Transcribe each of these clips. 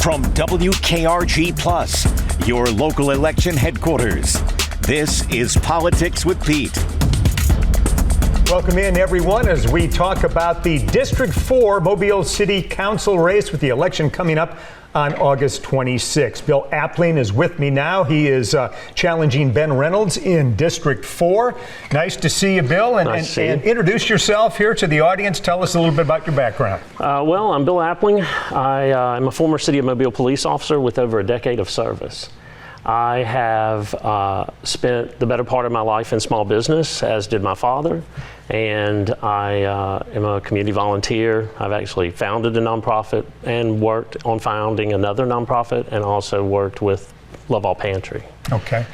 From WKRG Plus, your local election headquarters, this is Politics with Pete. Welcome in, everyone, as we talk about the District 4 Mobile City Council race with the election coming up on August 26th. Bill Appling is with me now. He is challenging Ben Reynolds in District 4. Nice to see you, Bill. And introduce yourself here to the audience. Tell us a little bit about your background. Well, I'm Bill Appling. I'm a former City of Mobile police officer with over a decade of service. I have spent the better part of my life in small business, as did my father, and I am a community volunteer. I've actually founded a nonprofit and worked on founding another nonprofit, and also worked with Love All Pantry. Okay.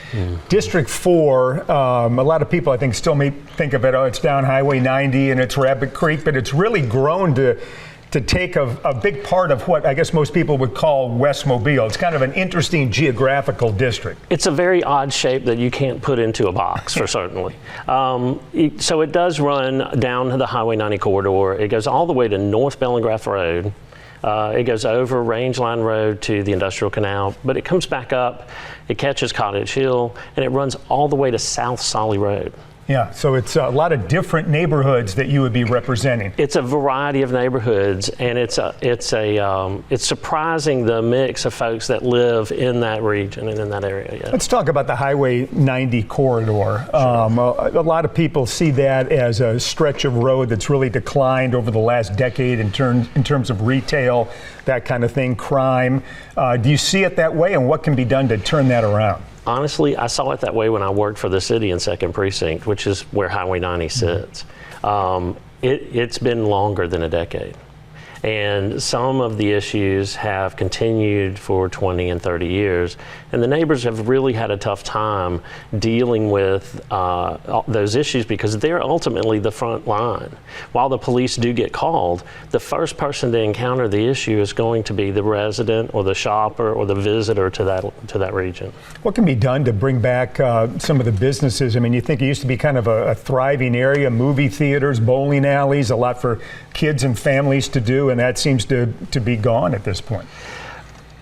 District 4, a lot of people I think still may think of it, oh, it's down Highway 90 and it's Rabbit Creek, but it's really grown to take a big part of what I guess most people would call West Mobile. It's kind of an interesting geographical district. It's a very odd shape that you can't put into a box, for certainly. So it does run down the Highway 90 corridor. It goes all the way to North Bellingrath Road. It goes over Rangeline Road to the Industrial Canal, but it comes back up, it catches Cottage Hill, and it runs all the way to South Solly Road. Yeah, so it's a lot of different neighborhoods that you would be representing. It's a variety of neighborhoods, and it's surprising the mix of folks that live in that region and in that area. Yeah. Let's talk about the Highway 90 corridor. Sure. A lot of people see that as a stretch of road that's really declined over the last decade in terms of retail, that kind of thing, crime. Do you see it that way, and what can be done to turn that around? Honestly, I saw it that way when I worked for the city in 2nd Precinct, which is where Highway 90 sits. It's been longer than a decade. And some of the issues have continued for 20 and 30 years. And the neighbors have really had a tough time dealing with those issues because they're ultimately the front line. While the police do get called, the first person to encounter the issue is going to be the resident or the shopper or the visitor to that region. What can be done to bring back some of the businesses? I mean, you think it used to be kind of a thriving area, movie theaters, bowling alleys, a lot for kids and families to do, and that seems to be gone at this point.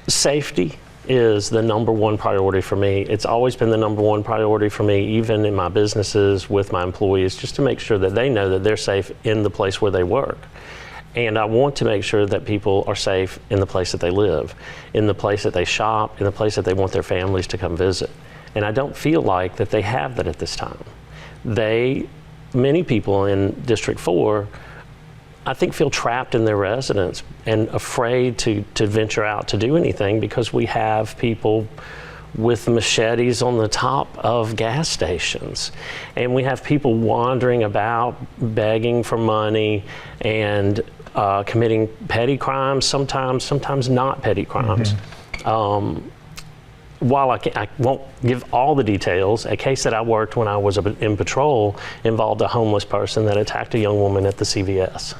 Safety is the #1 priority for me. It's always been the #1 priority for me, even in my businesses with my employees, just to make sure that they know that they're safe in the place where they work. And I want to make sure that people are safe in the place that they live, in the place that they shop, in the place that they want their families to come visit. And I don't feel like that they have that at this time. Many people in District 4, I think, feel trapped in their residence and afraid to venture out to do anything because we have people with machetes on the top of gas stations. And we have people wandering about begging for money and committing petty crimes, sometimes not petty crimes. Mm-hmm. While I won't give all the details, a case that I worked when I was in patrol involved a homeless person that attacked a young woman at the CVS.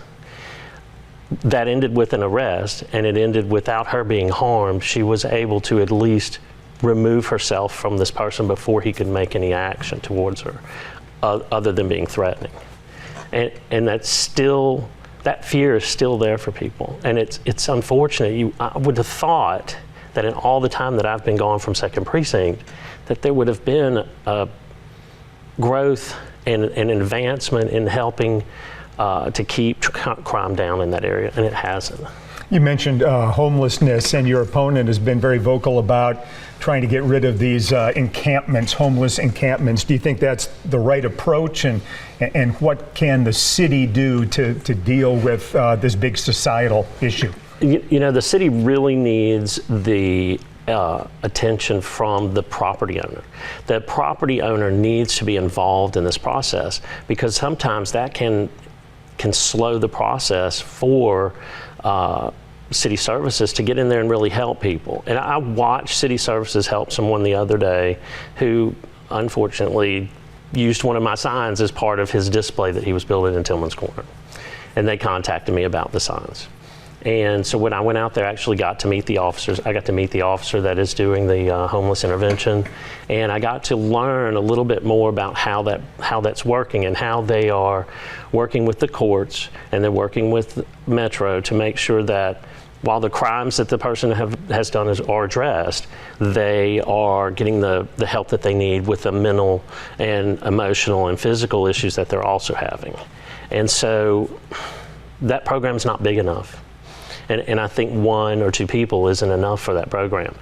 That ended with an arrest, and it ended without her being harmed. She was able to at least remove herself from this person before he could make any action towards her, other than being threatening. And that fear is still there for people. And it's unfortunate. I would have thought that in all the time that I've been gone from 2nd Precinct, that there would have been a growth and an advancement in helping to keep crime down in that area, and it hasn't. You mentioned homelessness, and your opponent has been very vocal about trying to get rid of these encampments, homeless encampments. Do you think that's the right approach, and what can the city do to deal with this big societal issue? You know, the city really needs the attention from the property owner. The property owner needs to be involved in this process, because sometimes that can slow the process for city services to get in there and really help people. And I watched city services help someone the other day who unfortunately used one of my signs as part of his display that he was building in Tillman's Corner. And they contacted me about the signs. And so when I went out there, I actually got to meet the officers. I got to meet the officer that is doing the homeless intervention, and I got to learn a little bit more about how that's working and how they are working with the courts, and they're working with Metro to make sure that while the crimes that the person has done are addressed, they are getting the help that they need with the mental and emotional and physical issues that they're also having. And so that program's not big enough. And I think 1 or 2 people isn't enough for that program.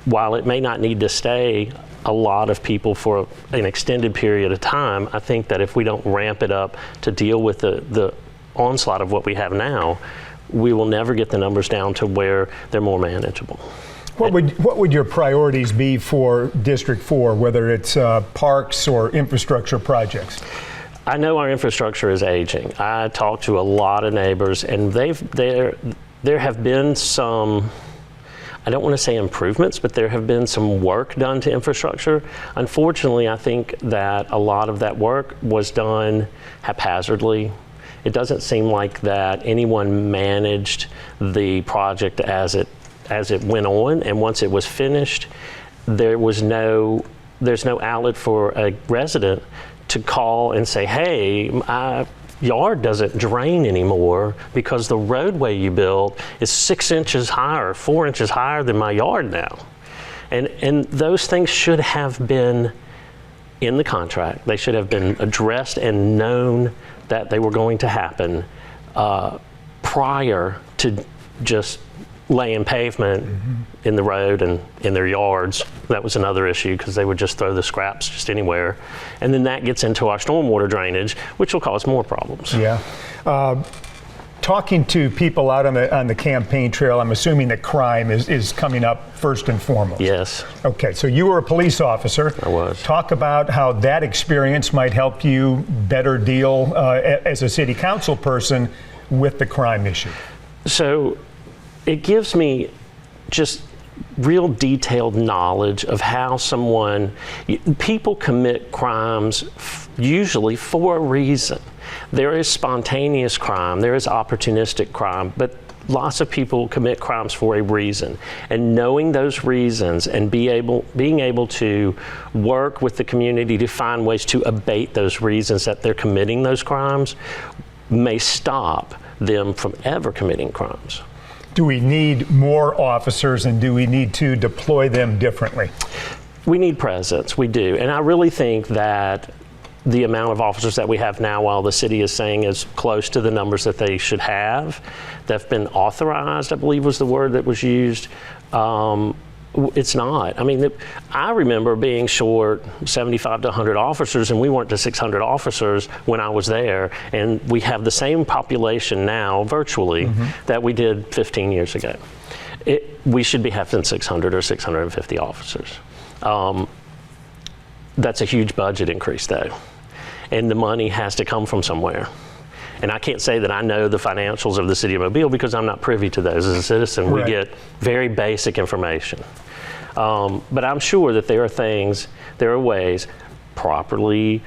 While it may not need to stay a lot of people for an extended period of time, I think that if we don't ramp it up to deal with the onslaught of what we have now, we will never get the numbers down to where they're more manageable. What would your priorities be for District 4, whether it's parks or infrastructure projects? I know our infrastructure is aging. I talk to a lot of neighbors, and there have been some, I don't want to say improvements, but there have been some work done to infrastructure. Unfortunately, I think that a lot of that work was done haphazardly. It doesn't seem like that anyone managed the project as it went on, and once it was finished, there's no outlet for a resident to call and say, hey, my yard doesn't drain anymore because the roadway you built is 6 inches higher, 4 inches higher than my yard now. And those things should have been in the contract. They should have been addressed and known that they were going to happen prior to just laying pavement in the road and in their yards. That was another issue because they would just throw the scraps just anywhere. And then that gets into our stormwater drainage, which will cause more problems. Yeah. Talking to people out on the campaign trail, I'm assuming that crime is coming up first and foremost. Yes. Okay, so you were a police officer. I was. Talk about how that experience might help you better deal as a city council person with the crime issue. So it gives me just real detailed knowledge of how people commit crimes usually for a reason. There is spontaneous crime, there is opportunistic crime, but lots of people commit crimes for a reason. And knowing those reasons and being able to work with the community to find ways to abate those reasons that they're committing those crimes may stop them from ever committing crimes. Do we need more officers, and do we need to deploy them differently? We need presence, we do. And I really think that the amount of officers that we have now, while the city is saying is close to the numbers that they should have, that have been authorized, I believe was the word that was used, it's not. I mean, I remember being short 75 to 100 officers, and we weren't to 600 officers when I was there. And we have the same population now, virtually, that we did 15 years ago. We should be having 600 or 650 officers. That's a huge budget increase, though. And the money has to come from somewhere. And I can't say that I know the financials of the city of Mobile because I'm not privy to those. As a citizen, right. We get very basic information. But I'm sure that there are ways properly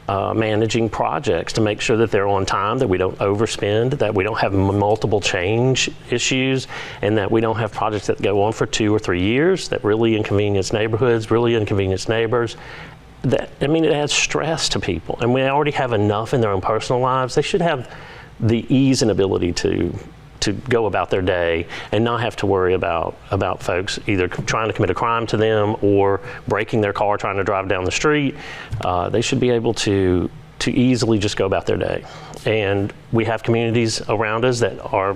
managing projects to make sure that they're on time, that we don't overspend, that we don't have multiple change issues, and that we don't have projects that go on for 2 or 3 years that really inconvenience neighborhoods, really inconvenience neighbors. It adds stress to people, and we already have enough in their own personal lives. They should have the ease and ability to go about their day and not have to worry about folks either trying to commit a crime to them or breaking their car trying to drive down the street. They should be able to easily just go about their day. And we have communities around us that are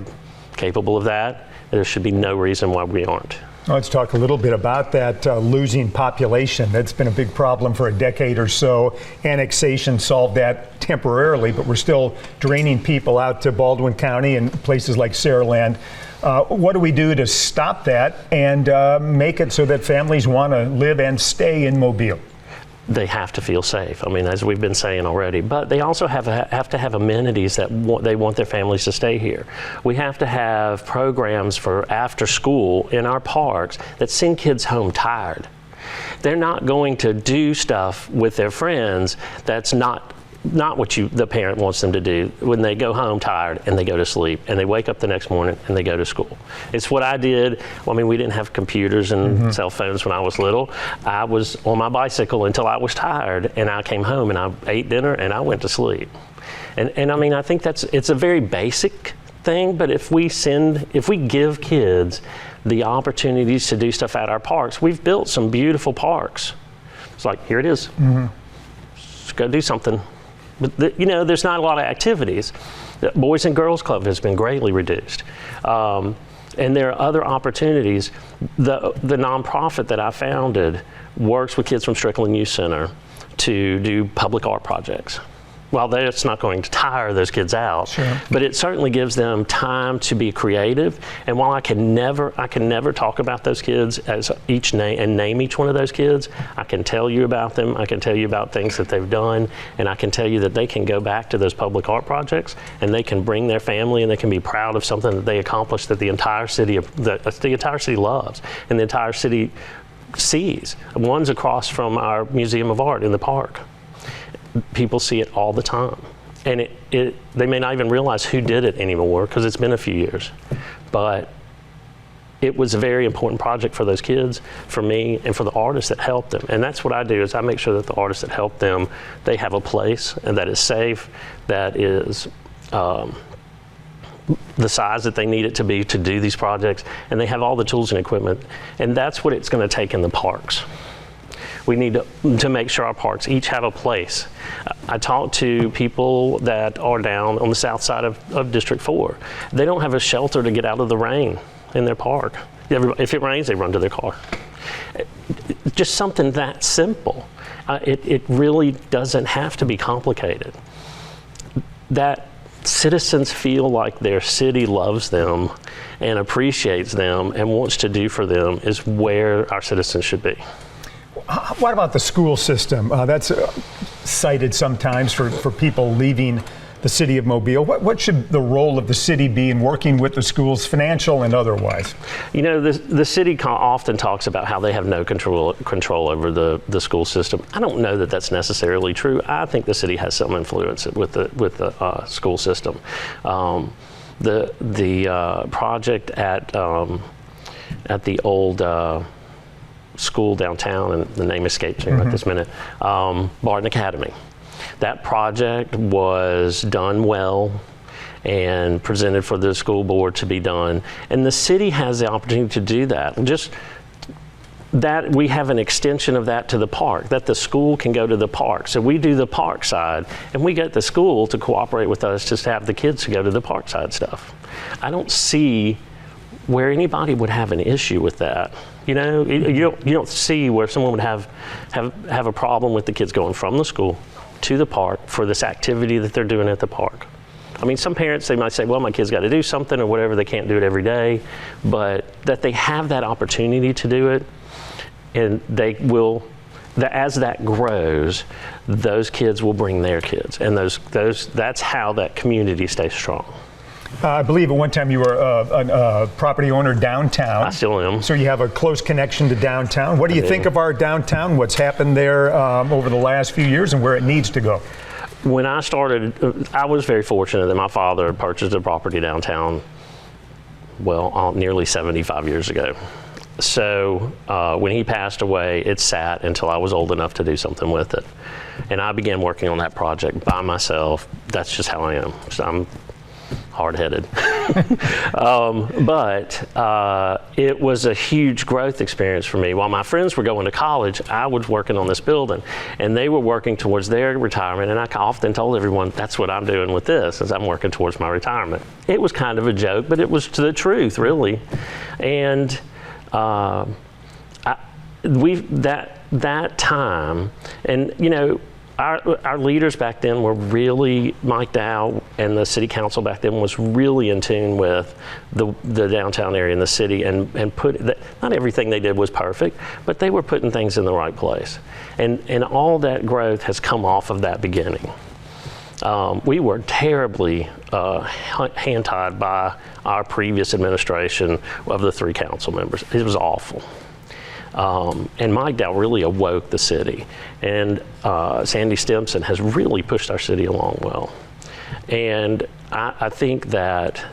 capable of that. There should be no reason why we aren't. Let's talk a little bit about that losing population. That's been a big problem for a decade or so. Annexation solved that temporarily, but we're still draining people out to Baldwin County and places like Saraland. What do we do to stop that and make it so that families want to live and stay in Mobile? They have to feel safe. As we've been saying already, but they also have to have amenities that they want their families to stay here. We have to have programs for after school in our parks that send kids home tired. They're not going to do stuff with their friends that's not what the parent wants them to do when they go home tired and they go to sleep and they wake up the next morning and they go to school. It's what I did. We didn't have computers and cell phones when I was little. I was on my bicycle until I was tired, and I came home and I ate dinner and I went to sleep. And I think it's a very basic thing, but if we give kids the opportunities to do stuff at our parks, we've built some beautiful parks. It's like, here it is. Let's go do something. But there's not a lot of activities. The Boys and Girls Club has been greatly reduced. And there are other opportunities. The nonprofit that I founded works with kids from Strickland Youth Center to do public art projects. Well, that's not going to tire those kids out, sure, but it certainly gives them time to be creative. And while I can never talk about those kids as name each one of those kids, I can tell you about them. I can tell you about things that they've done, and I can tell you that they can go back to those public art projects, and they can bring their family, and they can be proud of something that they accomplished that the entire city loves, and the entire city sees. One's across from our Museum of Art in the park. People see it all the time, and they may not even realize who did it anymore because it's been a few years, but it was a very important project for those kids, for me, and for the artists that helped them. And that's what I do, is I make sure that the artists that help them, they have a place and that is safe, that is the size that they need it to be to do these projects, and they have all the tools and equipment. And that's what it's going to take in the parks. We need to make sure our parks each have a place. I talk to people that are down on the south side of District 4. They don't have a shelter to get out of the rain in their park. If it rains, they run to their car. Just something that simple. It really doesn't have to be complicated. That citizens feel like their city loves them and appreciates them and wants to do for them is where our citizens should be. What about the school system? That's cited sometimes for people leaving the city of Mobile. What should the role of the city be in working with the schools, financial and otherwise? The city often talks about how they have no control over the school system. I don't know that that's necessarily true. I think the city has some influence with the school system. The project at the old school downtown, and the name escapes me right this minute, Barton Academy. That project was done well and presented for the school board to be done. And the city has the opportunity to do that. Just that we have an extension of that to the park, that the school can go to the park. So we do the park side, and we get the school to cooperate with us just to have the kids to go to the park side stuff. I don't see where anybody would have an issue with that. You don't see where someone would have a problem with the kids going from the school to the park for this activity that they're doing at the park. I mean, some parents, they might say, well, my kid's got to do something or whatever, they can't do it every day, but that they have that opportunity to do it, and as that grows, those kids will bring their kids, and that's how that community stays strong. I believe at one time you were a property owner downtown. I still am. So you have a close connection to downtown. What do you think of our downtown? What's happened there over the last few years and where it needs to go? When I started, I was very fortunate that my father purchased a property downtown, nearly 75 years ago. So when he passed away, it sat until I was old enough to do something with it. And I began working on that project by myself. That's just how I am. So I'm hard-headed. But it was a huge growth experience for me. While my friends were going to college, I was working on this building, and they were working towards their retirement, and I often told everyone, that's what I'm doing with this, is I'm working towards my retirement. It was kind of a joke, but it was the truth, really. And that time, and our leaders back then were really, Mike Dow and the city council back then was really in tune with the downtown area in the city, and not everything they did was perfect, but they were putting things in the right place. And all that growth has come off of that beginning. We were terribly hand-tied by our previous administration of the 3 council members. It was awful. And Mike Dow really awoke the city. And Sandy Stimson has really pushed our city along well. And I think that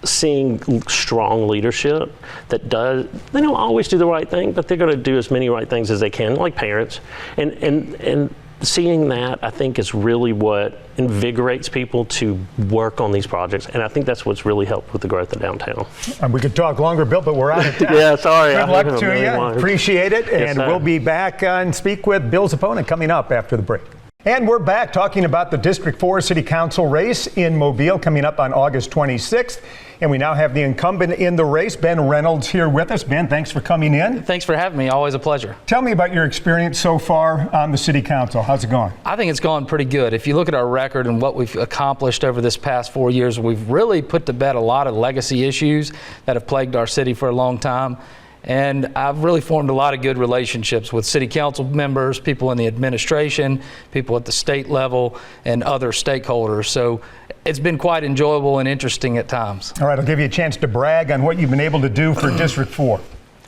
seeing strong leadership they don't always do the right thing, but they're going to do as many right things as they can, like parents. And seeing that, I think, is really what invigorates people to work on these projects, and I think that's what's really helped with the growth of downtown. We could talk longer, Bill, but we're out of time. Yeah, sorry. Good luck to you. Appreciate it, Yes, and sir. we'll be back and speak with Bill's opponent coming up after the break. And we're back talking about the District 4 City Council race in Mobile coming up on August 26th. And we now have the incumbent in the race, Ben Reynolds, here with us. Ben, thanks for coming in. Thanks for having me. Always a pleasure. Tell me about your experience so far on the City Council. How's it going? I think it's gone pretty good. If you look at our record and what we've accomplished over this past 4 years, we've really put to bed a lot of legacy issues that have plagued our city for a long time. And I've really formed a lot of good relationships with city council members, people in the administration, people at the state level, and other stakeholders. So it's been quite enjoyable and interesting at times. All right, I'll give you a chance to brag on what you've been able to do for District 4.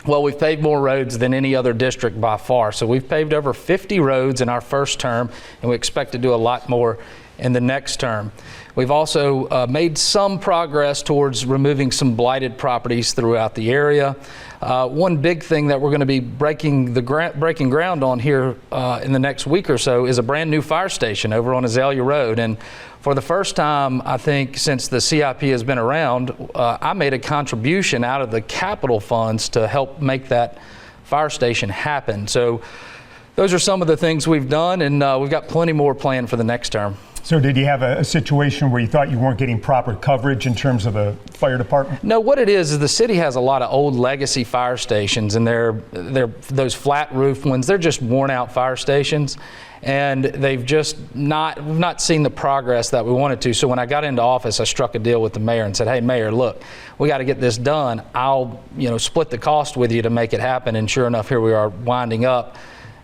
Well, we've paved more roads than any other district by far. So we've paved over 50 roads in our first term, and we expect to do a lot more in the next term. We've also made some progress towards removing some blighted properties throughout the area. One big thing that we're going to be breaking ground on here in the next week or so is a brand new fire station over on Azalea Road. And for the first time, I think, since the CIP has been around, I made a contribution out of the capital funds to help make that fire station happen. So those are some of the things we've done, and we've got plenty more planned for the next term. So did you have a situation where you thought you weren't getting proper coverage in terms of the fire department? No, what it is the city has a lot of old legacy fire stations, and they're those flat roof ones. They're just worn out fire stations, and they've just we've not seen the progress that we wanted to. So when I got into office, I struck a deal with the mayor and said, "Hey, Mayor, look, we got to get this done. I'll split the cost with you to make it happen." And sure enough, here we are winding up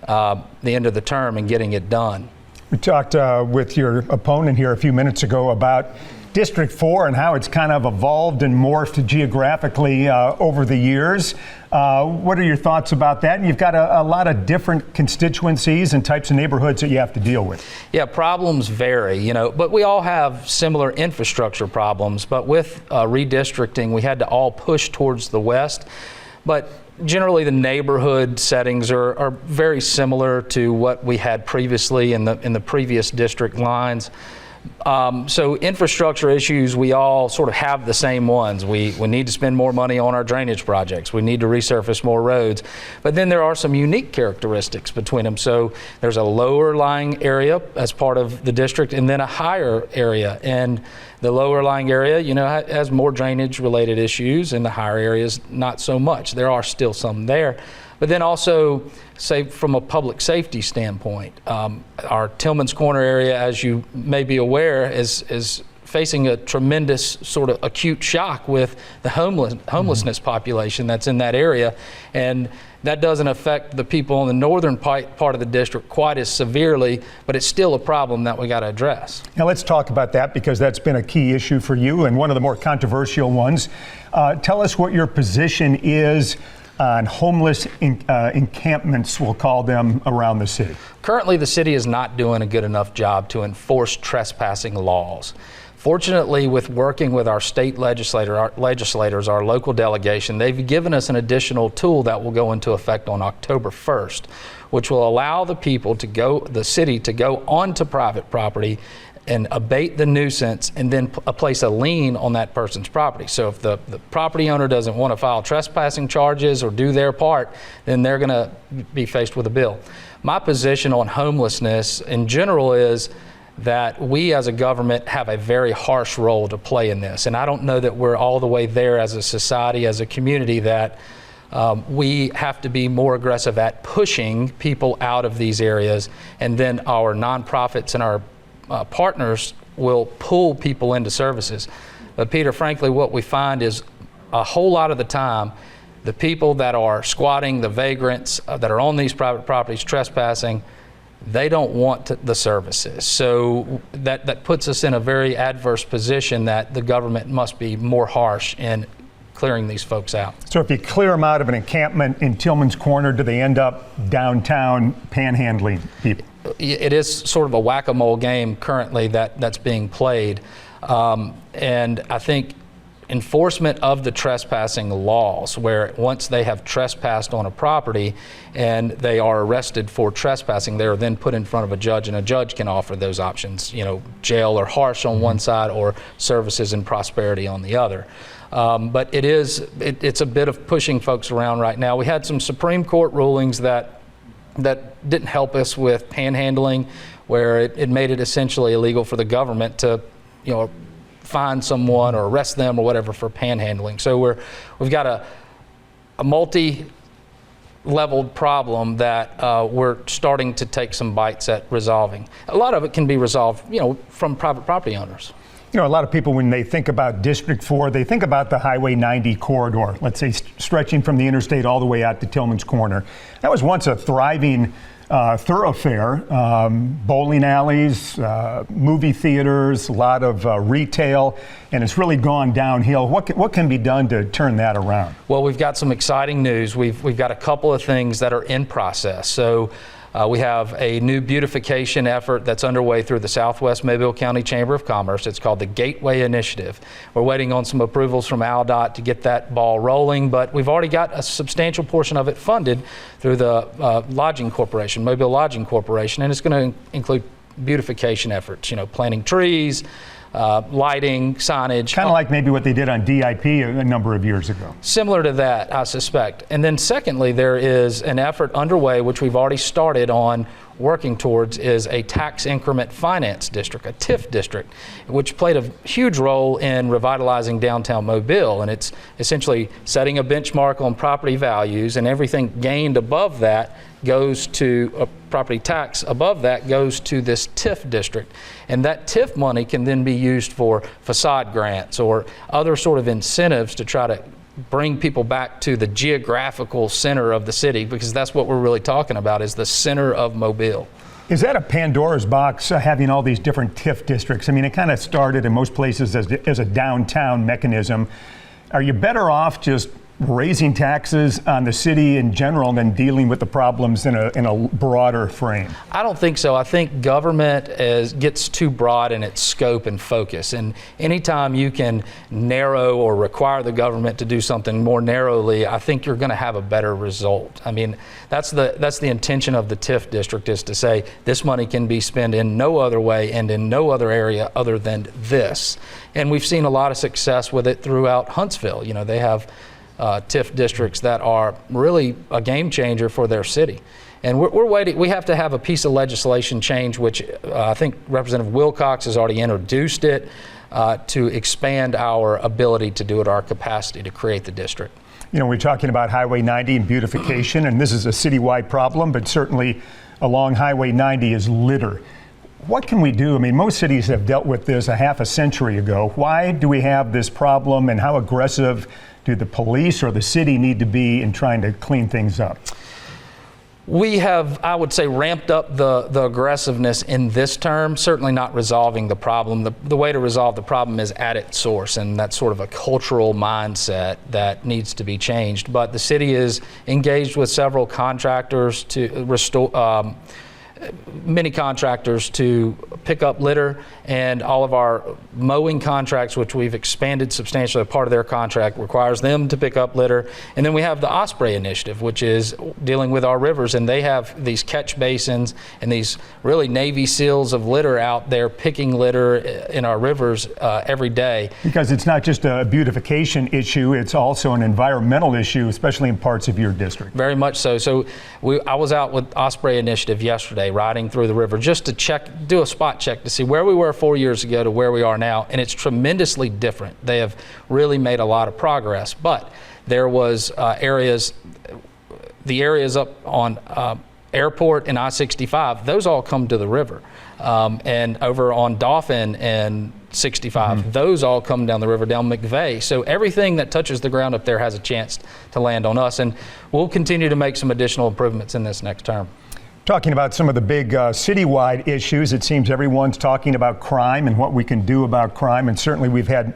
the end of the term and getting it done. We talked with your opponent here a few minutes ago about District 4 and how it's kind of evolved and morphed geographically over the years. What are your thoughts about that? And you've got a lot of different constituencies and types of neighborhoods that you have to deal with. Yeah, problems vary, but we all have similar infrastructure problems. But with redistricting, we had to all push towards the west. But generally, the neighborhood settings are very similar to what we had previously in the previous district lines. So infrastructure issues, we all sort of have the same ones. We need to spend more money on our drainage projects. We need to resurface more roads. But then there are some unique characteristics between them. So there's a lower lying area as part of the district, and then a higher area. And the lower lying area, has more drainage related issues, and the higher areas not so much. There are still some there. But then also, say from a public safety standpoint, our Tillman's Corner area, as you may be aware, is facing a tremendous sort of acute shock with the homelessness population that's in that area. And that doesn't affect the people in the northern part of the district quite as severely, but it's still a problem that we got to address. Now let's talk about that, because that's been a key issue for you and one of the more controversial ones. Tell us what your position is on homeless encampments, we'll call them, around the city. Currently, the city is not doing a good enough job to enforce trespassing laws. Fortunately, with working with our state legislators, our local delegation, they've given us an additional tool that will go into effect on October 1st, which will allow the city to go onto private property and abate the nuisance and then place a lien on that person's property. So if the property owner doesn't want to file trespassing charges or do their part, then they're going to be faced with a bill. My position on homelessness in general is that we as a government have a very harsh role to play in this. And I don't know that we're all the way there as a society, as a community, that we have to be more aggressive at pushing people out of these areas, and then our nonprofits and our partners will pull people into services. But Peter, frankly, what we find is a whole lot of the time, the people that are squatting, the vagrants that are on these private properties trespassing, they don't want the services. So that puts us in a very adverse position that the government must be more harsh in clearing these folks out. So if you clear them out of an encampment in Tillman's Corner, do they end up downtown panhandling people? It is sort of a whack-a-mole game currently that's being played. And I think enforcement of the trespassing laws, where once they have trespassed on a property and they are arrested for trespassing, they are then put in front of a judge, and a judge can offer those options, jail or harsh on one side, or services and prosperity on the other. But it's a bit of pushing folks around right now. We had some Supreme Court rulings that didn't help us with panhandling, where it made it essentially illegal for the government to, find someone or arrest them or whatever for panhandling. So we've got a multi-leveled problem that we're starting to take some bites at resolving. A lot of it can be resolved, from private property owners. A lot of people, when they think about District 4, they think about the Highway 90 corridor, let's say stretching from the interstate all the way out to Tillman's Corner. That was once a thriving thoroughfare, bowling alleys, movie theaters, a lot of retail, and it's really gone downhill. What can be done to turn that around? Well, we've got some exciting news. We've got a couple of things that are in process. So we have a new beautification effort that's underway through the Southwest Mobile County Chamber of Commerce. It's called the Gateway Initiative. We're waiting on some approvals from ALDOT to get that ball rolling, but we've already got a substantial portion of it funded through the Lodging Corporation, Mobile Lodging Corporation, and it's going to include beautification efforts, planting trees, lighting, signage. Kind of like maybe what they did on DIP a number of years ago. Similar to that, I suspect. And then secondly, there is an effort underway, which we've already started on working towards, is a tax increment finance district, a TIF district, which played a huge role in revitalizing downtown Mobile. And it's essentially setting a benchmark on property values, and everything gained above that goes to a property tax above that goes to this TIF district. And that TIF money can then be used for facade grants or other sort of incentives to try to bring people back to the geographical center of the city, because that's what we're really talking about, is the center of Mobile. Is that a Pandora's box, having all these different TIF districts? I mean, it kind of started in most places as a downtown mechanism. Are you better off just raising taxes on the city in general than dealing with the problems in a broader frame? I don't think so. I think government gets too broad in its scope and focus. And anytime you can narrow or require the government to do something more narrowly, I think you're going to have a better result. I mean, that's the intention of the TIF district, is to say this money can be spent in no other way and in no other area other than this. And we've seen a lot of success with it throughout Huntsville. They have TIF districts that are really a game changer for their city. And we're waiting. We have to have a piece of legislation change, which I think Representative Wilcox has already introduced it, to expand our ability to do it, our capacity to create the district. We're talking about Highway 90 and beautification, and this is a citywide problem, but certainly along Highway 90 is litter. What can we do? I mean, most cities have dealt with this a half a century ago. Why do we have this problem, and how aggressive do the police or the city need to be in trying to clean things up? We have, I would say, ramped up the aggressiveness in this term, certainly not resolving the problem. The way to resolve the problem is at its source, and that's sort of a cultural mindset that needs to be changed. But the city is engaged with several contractors to restore, many contractors to pick up litter, and all of our mowing contracts, which we've expanded substantially, part of their contract requires them to pick up litter. And then we have the Osprey Initiative, which is dealing with our rivers, and they have these catch basins and these really Navy SEALs of litter out there picking litter in our rivers every day. Because it's not just a beautification issue, it's also an environmental issue, especially in parts of your district. Very much so. So I was out with Osprey Initiative yesterday, riding through the river, just to do a spot check to see where we were 4 years ago to where we are now, and it's tremendously different. They have really made a lot of progress, but there was the areas up on Airport and I-65, those all come to the river, and over on Dauphin and 65, those all come down the river, down McVeigh. So everything that touches the ground up there has a chance to land on us, and we'll continue to make some additional improvements in this next term. Talking about some of the big citywide issues, it seems everyone's talking about crime and what we can do about crime, and certainly we've had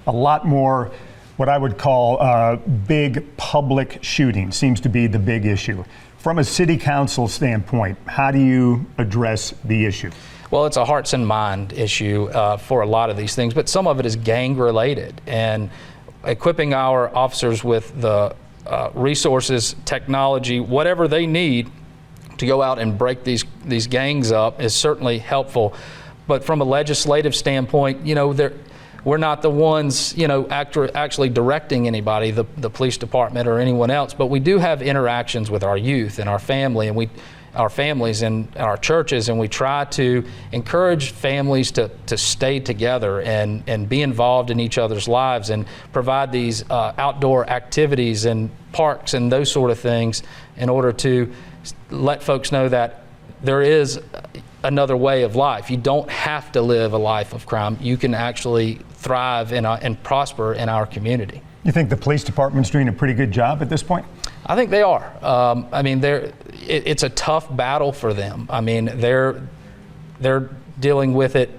a lot more what I would call big public shootings seems to be the big issue. From a city council standpoint, how do you address the issue? Well, it's a hearts and mind issue for a lot of these things, but some of it is gang related. And equipping our officers with the resources, technology, whatever they need to go out and break these gangs up is certainly helpful. But from a legislative standpoint, we're not the ones, actually directing anybody, the police department or anyone else, but we do have interactions with our youth and our family, and our families and our churches, and we try to encourage families to stay together and be involved in each other's lives and provide these outdoor activities and parks and those sort of things in order to let folks know that there is another way of life. You don't have to live a life of crime. You can actually thrive and prosper in our community. You think the police department's doing a pretty good job at this point? I think they are. It's a tough battle for them. I mean, they're dealing with it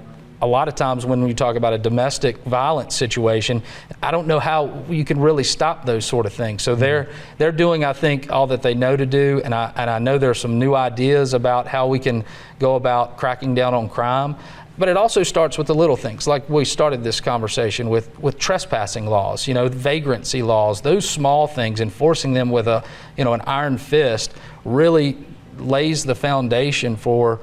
a lot of times when we talk about a domestic violence situation. I don't know how you can really stop those sort of things. So they're doing, I think, all that they know to do, and I know there's some new ideas about how we can go about cracking down on crime. But it also starts with the little things, like we started this conversation with trespassing laws, vagrancy laws, those small things. Enforcing them with an iron fist really lays the foundation for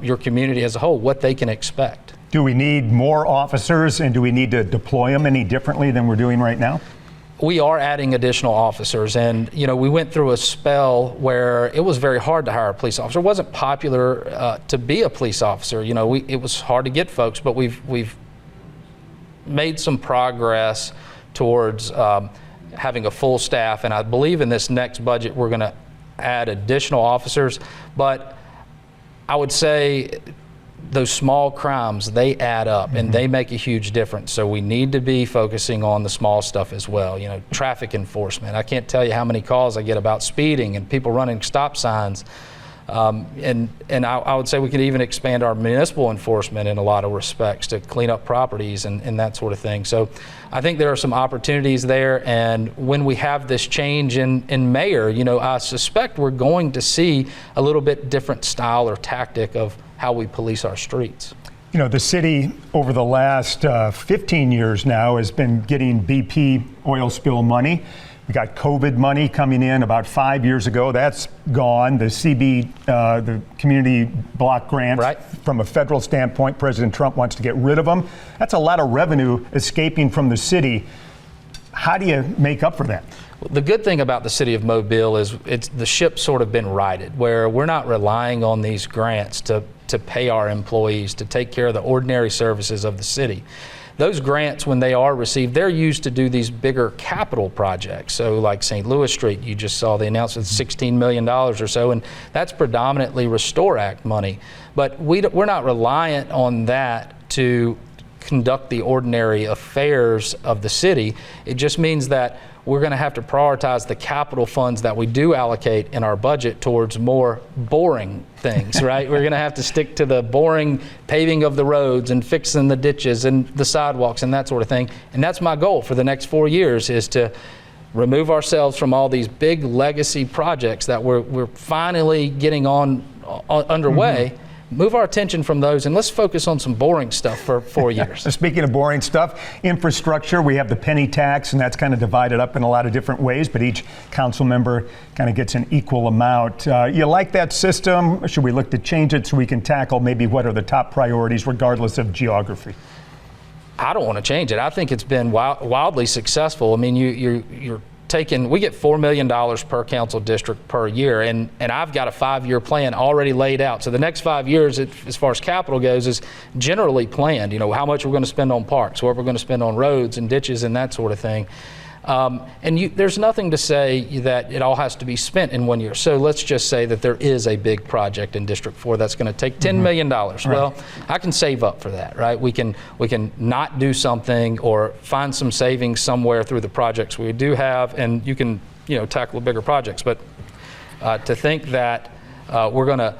your community as a whole, what they can expect. Do we need more officers, and do we need to deploy them any differently than we're doing right now? We are adding additional officers, and we went through a spell where it was very hard to hire a police officer. It wasn't popular to be a police officer. It was hard to get folks, but we've made some progress towards having a full staff, and I believe in this next budget we're going to add additional officers. But I would say those small crimes, they add up and they make a huge difference. So we need to be focusing on the small stuff as well. Traffic enforcement. I can't tell you how many calls I get about speeding and people running stop signs. And I would say we could even expand our municipal enforcement in a lot of respects to clean up properties and that sort of thing. So I think there are some opportunities there. And when we have this change in mayor, I suspect we're going to see a little bit different style or tactic of how we police our streets. The city over the last 15 years now has been getting BP oil spill money. We got COVID money coming in about 5 years ago. That's gone. The the community block grants, right. From a federal standpoint, President Trump wants to get rid of them. That's a lot of revenue escaping from the city. How do you make up for that? The good thing about the city of Mobile is the ship's sort of been righted, where we're not relying on these grants to pay our employees, to take care of the ordinary services of the city. Those grants, when they are received, they're used to do these bigger capital projects. So like St. Louis Street, you just saw the announcement, $16 million or so, and that's predominantly Restore Act money. But we're not reliant on that to conduct the ordinary affairs of the city. It just means that we're going to have to prioritize the capital funds that we do allocate in our budget towards more boring things, right? We're going to have to stick to the boring paving of the roads and fixing the ditches and the sidewalks and that sort of thing. And that's my goal for the next 4 years, is to remove ourselves from all these big legacy projects that we're finally getting underway. Move our attention from those and let's focus on some boring stuff for 4 years. Speaking of boring stuff, infrastructure, we have the penny tax, and that's kind of divided up in a lot of different ways, but each council member kind of gets an equal amount. You like that system? Should we look to change it so we can tackle maybe what are the top priorities regardless of geography? I don't want to change it. I think it's been wildly successful. I mean, we get $4 million per council district per year, and I've got a 5-year plan already laid out. So the next 5 years, as far as capital goes, is generally planned. How much we're going to spend on parks, what we're going to spend on roads and ditches and that sort of thing. There's nothing to say that it all has to be spent in 1 year. So let's just say that there is a big project in District 4 that's going to take $10 million. Right. Well, I can save up for that, right? We can not do something or find some savings somewhere through the projects we do have, and you can tackle bigger projects. But to think that we're going to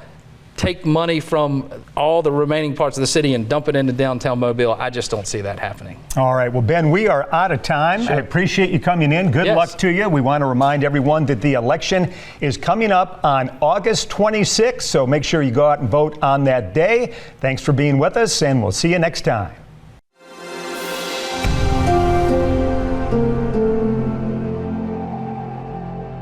take money from all the remaining parts of the city and dump it into downtown Mobile, I just don't see that happening. All right. Well, Ben, we are out of time. Sure. I appreciate you coming in. Good luck to you. We want to remind everyone that the election is coming up on August 26th, so make sure you go out and vote on that day. Thanks for being with us, and we'll see you next time.